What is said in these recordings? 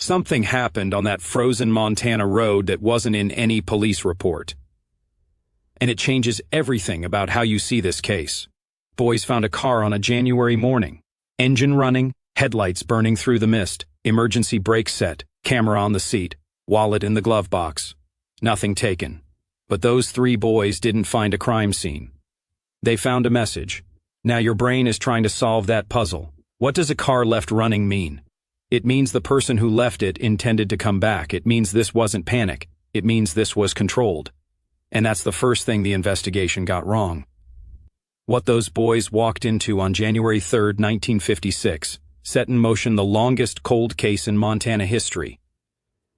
Something happened on that frozen Montana road that wasn't in any police report. And it changes everything about how you see this case. Boys found a car on a January morning. Engine running, headlights burning through the mist, emergency brake set, camera on the seat, wallet in the glove box. Nothing taken. But those 3 boys didn't find a crime scene. They found a message. Now your brain is trying to solve that puzzle. What does a car left running mean? It means the person who left it intended to come back. It means this wasn't panic. It means this was controlled. And that's the first thing the investigation got wrong. What those boys walked into on January 3, 1956, set in motion the longest cold case in Montana history.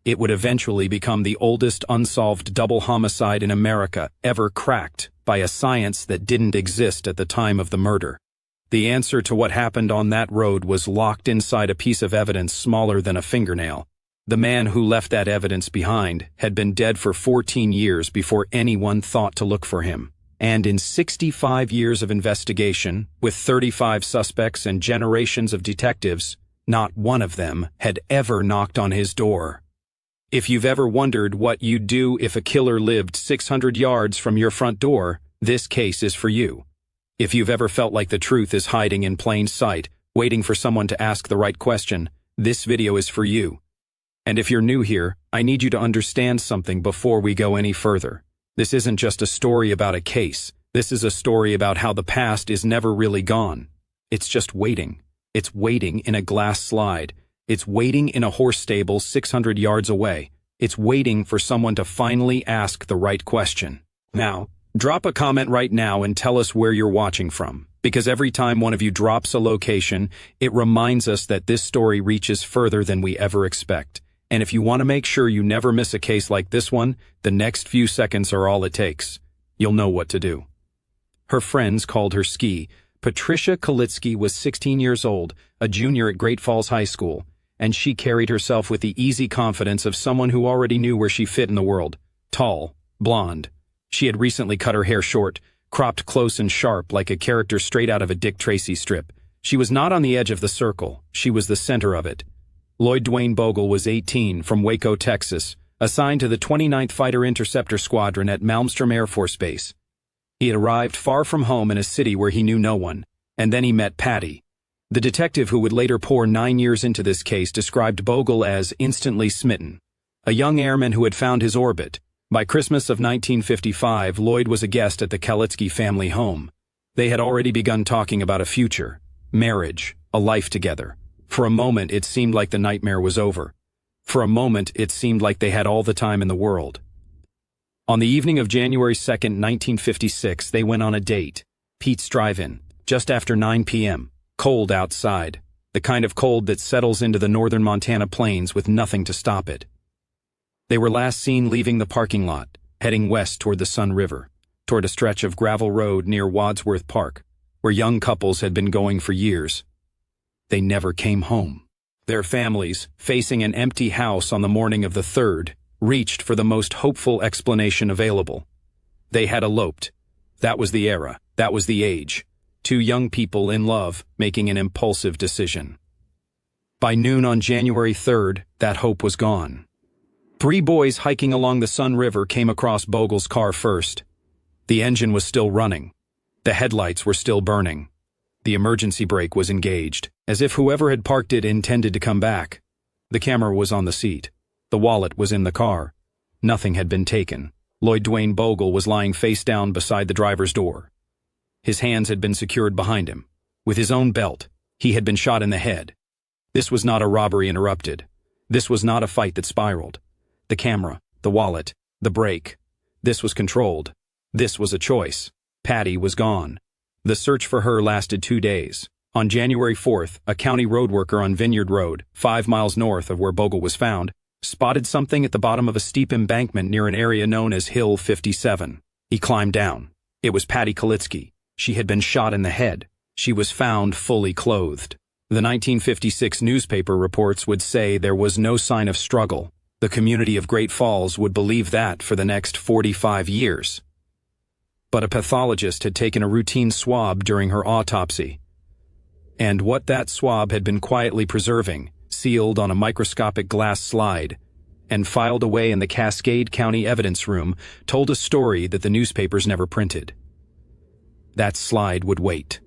It would eventually become the oldest unsolved double homicide in America ever cracked by a science that didn't exist at the time of the murder. The answer to what happened on that road was locked inside a piece of evidence smaller than a fingernail. The man who left that evidence behind had been dead for 14 years before anyone thought to look for him. And in 65 years of investigation, with 35 suspects and generations of detectives, not one of them had ever knocked on his door. If you've ever wondered what you'd do if a killer lived 600 yards from your front door, this case is for you. If you've ever felt like the truth is hiding in plain sight, waiting for someone to ask the right question, this video is for you. And if you're new here, I need you to understand something before we go any further. This isn't just a story about a case. This is a story about how the past is never really gone. It's just waiting. It's waiting in a glass slide. It's waiting in a horse stable 600 yards away. It's waiting for someone to finally ask the right question. Now, drop a comment right now and tell us where you're watching from, because every time one of you drops a location, it reminds us that this story reaches further than we ever expect. And if you want to make sure you never miss a case like this one, the next few seconds are all it takes. You'll know what to do. Her friends called her Ski. Patricia Kalitzke was 16 years old, a junior at Great Falls High School, and she carried herself with the easy confidence of someone who already knew where she fit in the world. Tall, blonde. She had recently cut her hair short, cropped close and sharp like a character straight out of a Dick Tracy strip. She was not on the edge of the circle. She was the center of it. Lloyd Bogle was 18, from Waco, Texas, assigned to the 29th Fighter Interceptor Squadron at Malmstrom Air Force Base. He had arrived far from home in a city where he knew no one, and then he met Patty. The detective who would later pour 9 years into this case described Bogle as instantly smitten, a young airman who had found his orbit. By Christmas of 1955, Lloyd was a guest at the Kalitzke family home. They had already begun talking about a future, marriage, a life together. For a moment, it seemed like the nightmare was over. For a moment, it seemed like they had all the time in the world. On the evening of January 2, 1956, they went on a date. Pete's Drive-In, just after 9 p.m. Cold outside. The kind of cold that settles into the northern Montana plains with nothing to stop it. They were last seen leaving the parking lot, heading west toward the Sun River, toward a stretch of gravel road near Wadsworth Park, where young couples had been going for years. They never came home. Their families, facing an empty house on the morning of the 3rd, reached for the most hopeful explanation available. They had eloped. That was the era. That was the age. 2 young people in love making an impulsive decision. By noon on January 3rd, that hope was gone. 3 boys hiking along the Sun River came across Bogle's car first. The engine was still running. The headlights were still burning. The emergency brake was engaged, as if whoever had parked it intended to come back. The camera was on the seat. The wallet was in the car. Nothing had been taken. Lloyd Bogle was lying face down beside the driver's door. His hands had been secured behind him. With his own belt, he had been shot in the head. This was not a robbery interrupted. This was not a fight that spiraled. The camera, the wallet, the brake. This was controlled. This was a choice. Patty was gone. The search for her lasted 2 days. On January 4th, a county road worker on Vineyard Road, 5 miles north of where Bogle was found, spotted something at the bottom of a steep embankment near an area known as Hill 57. He climbed down. It was Patty Kalitzke. She had been shot in the head. She was found fully clothed. The 1956 newspaper reports would say there was no sign of struggle. The community of Great Falls would believe that for the next 45 years. But a pathologist had taken a routine swab during her autopsy. And what that swab had been quietly preserving sealed on a microscopic glass slide, and filed away in the Cascade County evidence room, told a story that the newspapers never printed. That slide would wait.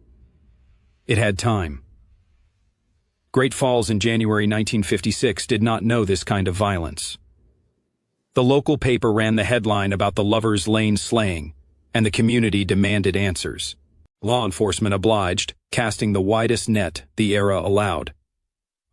It had time. Great Falls in January 1956 did not know this kind of violence. The local paper ran the headline about the Lovers Lane slaying, and the community demanded answers. Law enforcement obliged, casting the widest net the era allowed.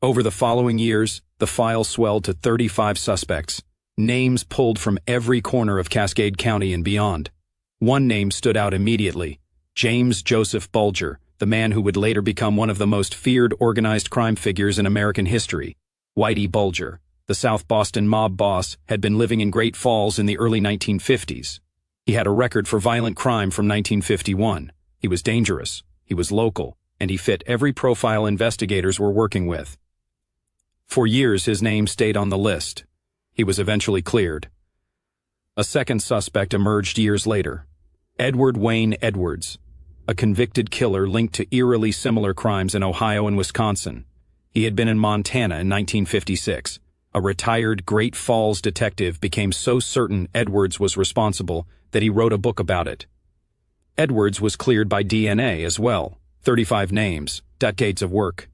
Over the following years, the file swelled to 35 suspects, names pulled from every corner of Cascade County and beyond. One name stood out immediately: James Joseph Bulger, the man who would later become one of the most feared organized crime figures in American history. Whitey Bulger, the South Boston mob boss, had been living in Great Falls in the early 1950s. He had a record for violent crime from 1951. He was dangerous, he was local, and he fit every profile investigators were working with. For years, his name stayed on the list. He was eventually cleared. A second suspect emerged years later: Edward Wayne Edwards, a convicted killer linked to eerily similar crimes in Ohio and Wisconsin. He had been in Montana in 1956. A retired Great Falls detective became so certain Edwards was responsible that he wrote a book about it. Edwards was cleared by DNA as well. 35 names, decades of work,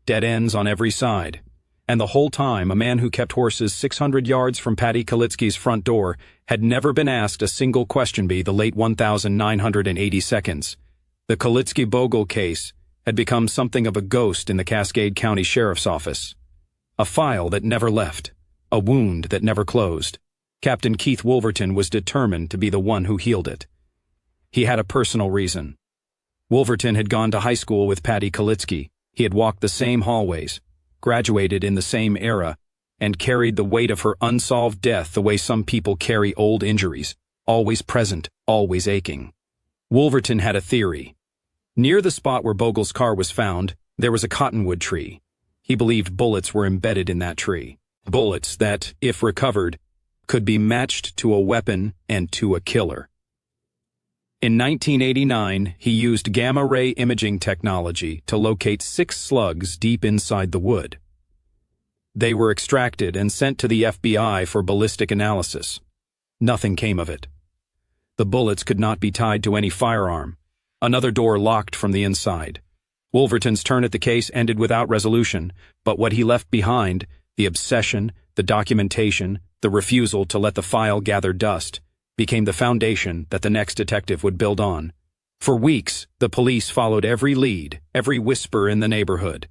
dead ends on every side. And the whole time, a man who kept horses 600 yards from Patty Kalitzke's front door had never been asked a single question. Be the late 1,980 seconds. The Kalitzke-Bogle case had become something of a ghost in the Cascade County Sheriff's Office. A file that never left, a wound that never closed. Captain Keith Wolverton was determined to be the one who healed it. He had a personal reason. Wolverton had gone to high school with Patty Kalitzke. He had walked the same hallways, graduated in the same era, and carried the weight of her unsolved death the way some people carry old injuries, always present, always aching. Wolverton had a theory. Near the spot where Bogle's car was found, there was a cottonwood tree. He believed bullets were embedded in that tree. Bullets that, if recovered, could be matched to a weapon and to a killer. In 1989, he used gamma-ray imaging technology to locate 6 slugs deep inside the wood. They were extracted and sent to the FBI for ballistic analysis. Nothing came of it. The bullets could not be tied to any firearm. Another door locked from the inside. Wolverton's turn at the case ended without resolution, but what he left behind, the obsession, the documentation, the refusal to let the file gather dust, became the foundation that the next detective would build on. For weeks, the police followed every lead, every whisper in the neighborhood.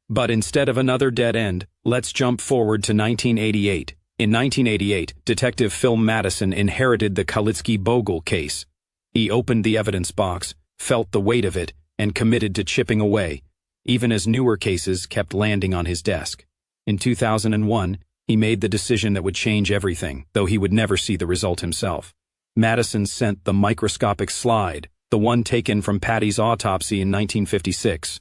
But instead of another dead end, let's jump forward to 1988. In 1988, Detective Phil Madison inherited the Kalitzke-Bogle case. He opened the evidence box, felt the weight of it, and committed to chipping away, even as newer cases kept landing on his desk. In 2001, he made the decision that would change everything, though he would never see the result himself. Madison sent the microscopic slide, the one taken from Patty's autopsy in 1956,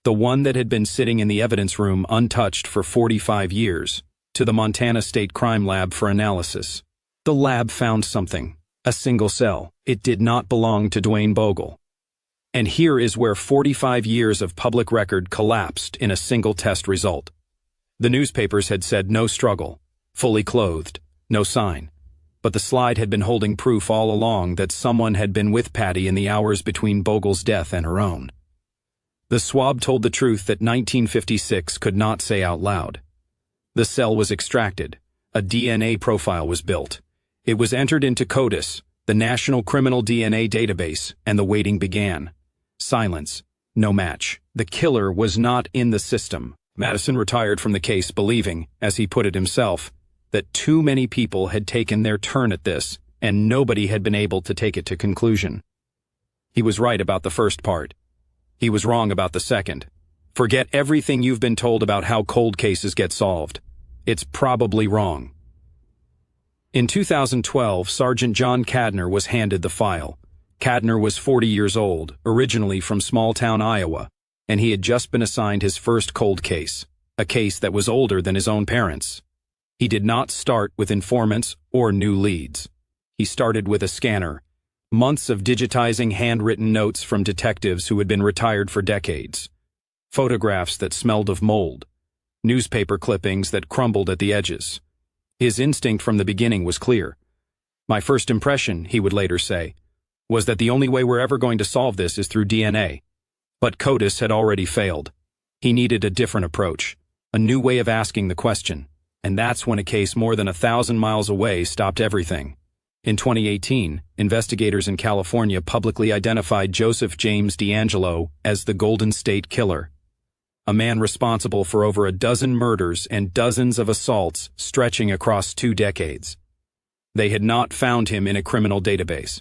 the one that had been sitting in the evidence room untouched for 45 years, to the Montana State Crime Lab for analysis. The lab found something, a single cell. It did not belong to Dwayne Bogle. And here is where 45 years of public record collapsed in a single test result. The newspapers had said no struggle, fully clothed, no sign. But the slide had been holding proof all along that someone had been with Patty in the hours between Bogle's death and her own. The swab told the truth that 1956 could not say out loud. The cell was extracted. A DNA profile was built. It was entered into CODIS, the National Criminal DNA Database, and the waiting began. Silence. No match. The killer was not in the system. Madison retired from the case believing, as he put it himself, that too many people had taken their turn at this, and nobody had been able to take it to conclusion. He was right about the first part. He was wrong about the second. Forget everything you've been told about how cold cases get solved. It's probably wrong. In 2012, Sergeant John Kadner was handed the file. Kadner was 40 years old, originally from small-town Iowa, and he had just been assigned his first cold case, a case that was older than his own parents. He did not start with informants or new leads. He started with a scanner, months of digitizing handwritten notes from detectives who had been retired for decades, photographs that smelled of mold, newspaper clippings that crumbled at the edges. His instinct from the beginning was clear. "My first impression," he would later say, "was that the only way we're ever going to solve this is through DNA." But CODIS had already failed. He needed a different approach, a new way of asking the question, and that's when a case more than 1,000 miles away stopped everything. In 2018, investigators in California publicly identified Joseph James DeAngelo as the Golden State Killer, a man responsible for over a dozen murders and dozens of assaults stretching across 2 decades. They had not found him in a criminal database.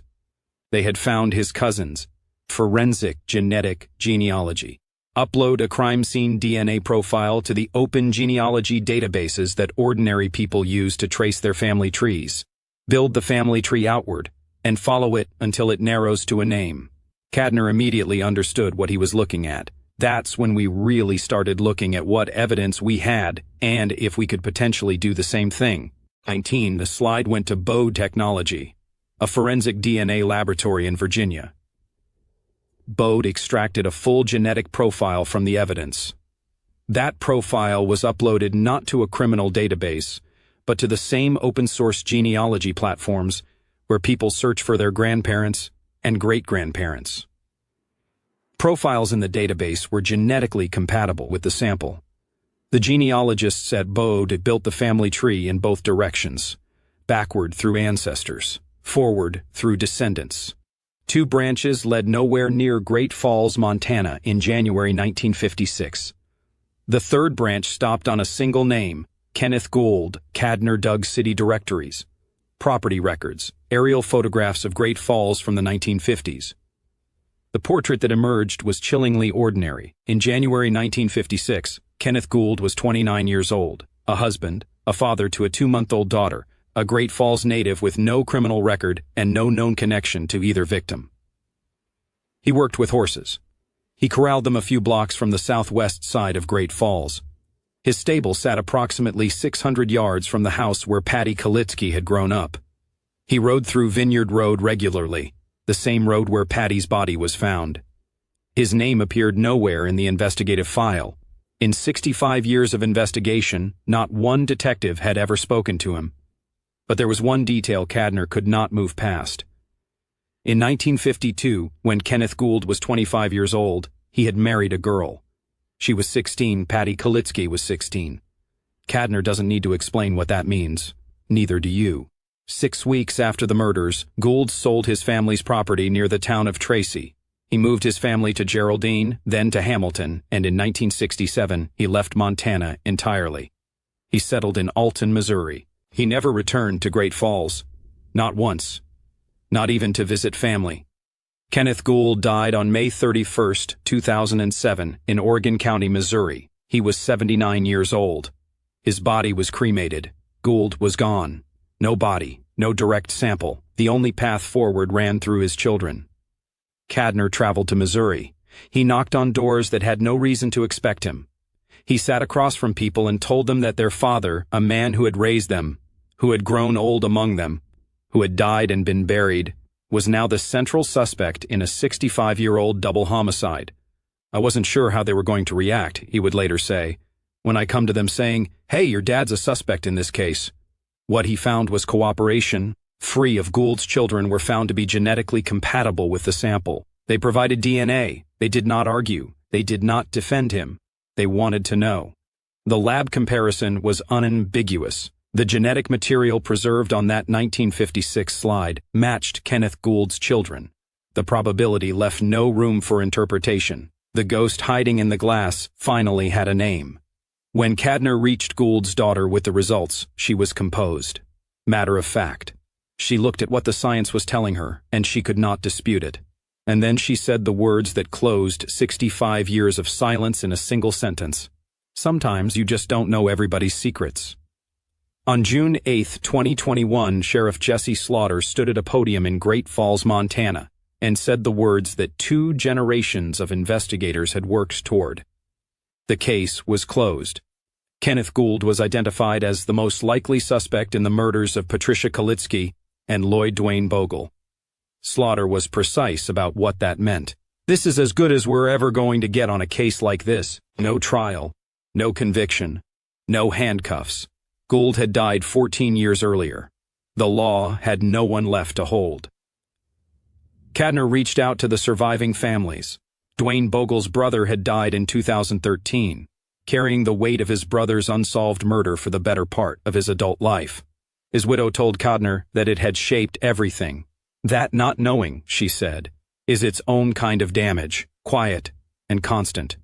They had found his cousins. Forensic genetic genealogy. Upload a crime scene DNA profile to the open genealogy databases that ordinary people use to trace their family trees. Build the family tree outward, and follow it until it narrows to a name. Kadner immediately understood what he was looking at. That's when we really started looking at what evidence we had, and if we could potentially do the same thing. 19. The slide went to Bogle Technology, a forensic DNA laboratory in Virginia. Bogle extracted a full genetic profile from the evidence. That profile was uploaded not to a criminal database, but to the same open-source genealogy platforms where people search for their grandparents and great-grandparents. Profiles in the database were genetically compatible with the sample. The genealogists at Bogle built the family tree in both directions, backward through ancestors, forward through descendants. 2 branches led nowhere near Great Falls, Montana in January 1956. The 3rd branch stopped on a single name, Kenneth Gould. Kadner dug city directories, property records, aerial photographs of Great Falls from the 1950s. The portrait that emerged was chillingly ordinary. In January 1956, Kenneth Gould was 29 years old, a husband, a father to a 2-month-old daughter, a Great Falls native with no criminal record and no known connection to either victim. He worked with horses. He corralled them a few blocks from the southwest side of Great Falls. His stable sat approximately 600 yards from the house where Patty Kalitzke had grown up. He rode through Vineyard Road regularly, the same road where Patty's body was found. His name appeared nowhere in the investigative file. In 65 years of investigation, not one detective had ever spoken to him. But there was one detail Kadner could not move past. In 1952, when Kenneth Gould was 25 years old, he had married a girl. She was 16, Patty Kalitzke was 16. Kadner doesn't need to explain what that means. Neither do you. 6 weeks after the murders, Gould sold his family's property near the town of Tracy. He moved his family to Geraldine, then to Hamilton, and in 1967, he left Montana entirely. He settled in Alton, Missouri. He never returned to Great Falls. Not once. Not even to visit family. Kenneth Gould died on May 31, 2007, in Oregon County, Missouri. He was 79 years old. His body was cremated. Gould was gone. No body, no direct sample. The only path forward ran through his children. Kadner traveled to Missouri. He knocked on doors that had no reason to expect him. He sat across from people and told them that their father, a man who had raised them, who had grown old among them, who had died and been buried, was now the central suspect in a 65-year-old double homicide. "I wasn't sure how they were going to react," he would later say, "when I come to them saying, 'Hey, your dad's a suspect in this case.'" What he found was cooperation. 3 of Gould's children were found to be genetically compatible with the sample. They provided DNA. They did not argue. They did not defend him. They wanted to know. The lab comparison was unambiguous. The genetic material preserved on that 1956 slide matched Kenneth Gould's children. The probability left no room for interpretation. The ghost hiding in the glass finally had a name. When Kadner reached Gould's daughter with the results, she was composed. Matter of fact. She looked at what the science was telling her, and she could not dispute it. And then she said the words that closed 65 years of silence in a single sentence. Sometimes you just don't know everybody's secrets. On June 8, 2021, Sheriff Jesse Slaughter stood at a podium in Great Falls, Montana, and said the words that 2 generations of investigators had worked toward. The case was closed. Kenneth Gould was identified as the most likely suspect in the murders of Patricia Kalitzke and Lloyd Bogle. Slaughter was precise about what that meant. "This is as good as we're ever going to get on a case like this. No trial, no conviction, No handcuffs. Gould had died 14 years earlier. The law had no one left to hold. Kadner reached out to the surviving families. Dwayne Bogle's brother had died in 2013, carrying the weight of his brother's unsolved murder for the better part of his adult life. His widow told Kadner that it had shaped everything. That not knowing, she said, is its own kind of damage, quiet and constant,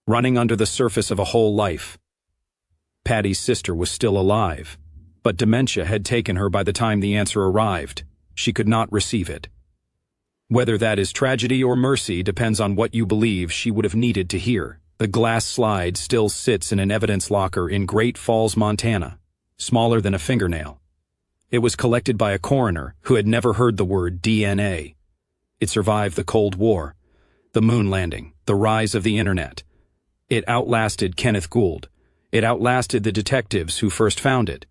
running under the surface of a whole life. Patty's sister was still alive, but dementia had taken her by the time the answer arrived. She could not receive it. Whether that is tragedy or mercy depends on what you believe she would have needed to hear. The glass slide still sits in an evidence locker in Great Falls, Montana, smaller than a fingernail. It was collected by a coroner who had never heard the word DNA. It survived the Cold War, the moon landing, the rise of the internet. It outlasted Kenneth Gould. It outlasted the detectives who first found it.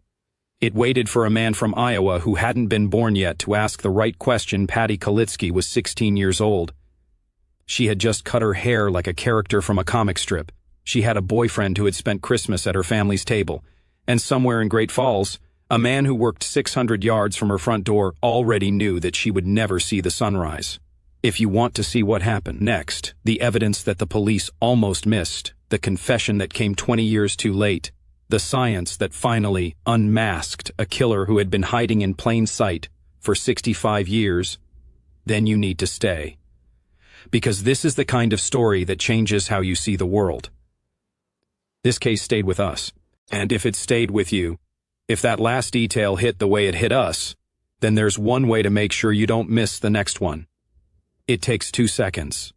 It waited for a man from Iowa who hadn't been born yet to ask the right question. Patty Kalitzke was 16 years old. She had just cut her hair like a character from a comic strip. She had a boyfriend who had spent Christmas at her family's table. And somewhere in Great Falls, a man who worked 600 yards from her front door already knew that she would never see the sunrise. If you want to see what happened next, the evidence that the police almost missed, the confession that came 20 years too late, the science that finally unmasked a killer who had been hiding in plain sight for 65 years, then you need to stay. Because this is the kind of story that changes how you see the world. This case stayed with us, and if it stayed with you, if that last detail hit the way it hit us, then there's one way to make sure you don't miss the next one. It takes 2 seconds.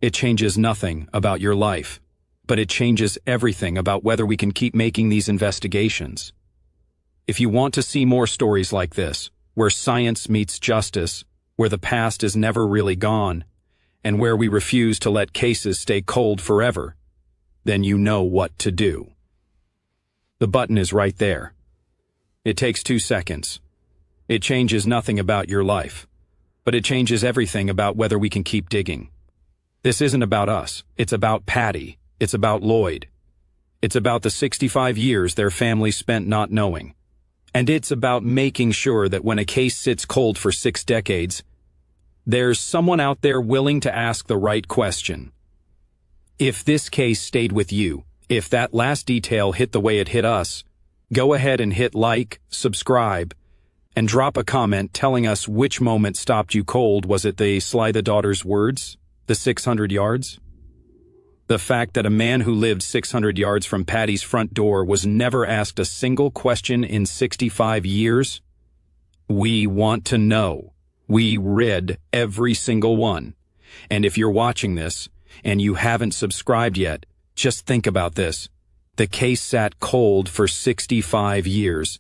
It changes nothing about your life, but it changes everything about whether we can keep making these investigations. If you want to see more stories like this, where science meets justice, where the past is never really gone, and where we refuse to let cases stay cold forever, then you know what to do. The button is right there. It takes 2 seconds. It changes nothing about your life, but it changes everything about whether we can keep digging. This isn't about us. It's about Patty. It's about Lloyd. It's about the 65 years their family spent not knowing. And it's about making sure that when a case sits cold for 6 decades, there's someone out there willing to ask the right question. If this case stayed with you, if that last detail hit the way it hit us, go ahead and hit like, subscribe, and drop a comment telling us which moment stopped you cold. Was it the Sly the Daughter's words? The 600 yards? The fact that a man who lived 600 yards from Patty's front door was never asked a single question in 65 years? We want to know. We read every single one. And if you're watching this, and you haven't subscribed yet, just think about this. The case sat cold for 65 years.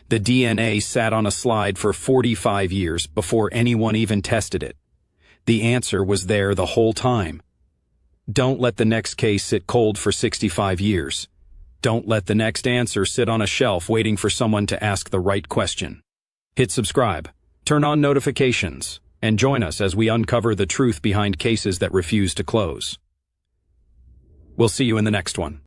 The DNA sat on a slide for 45 years before anyone even tested it. The answer was there the whole time. Don't let the next case sit cold for 65 years. Don't let the next answer sit on a shelf waiting for someone to ask the right question. Hit subscribe, turn on notifications, and join us as we uncover the truth behind cases that refuse to close. We'll see you in the next one.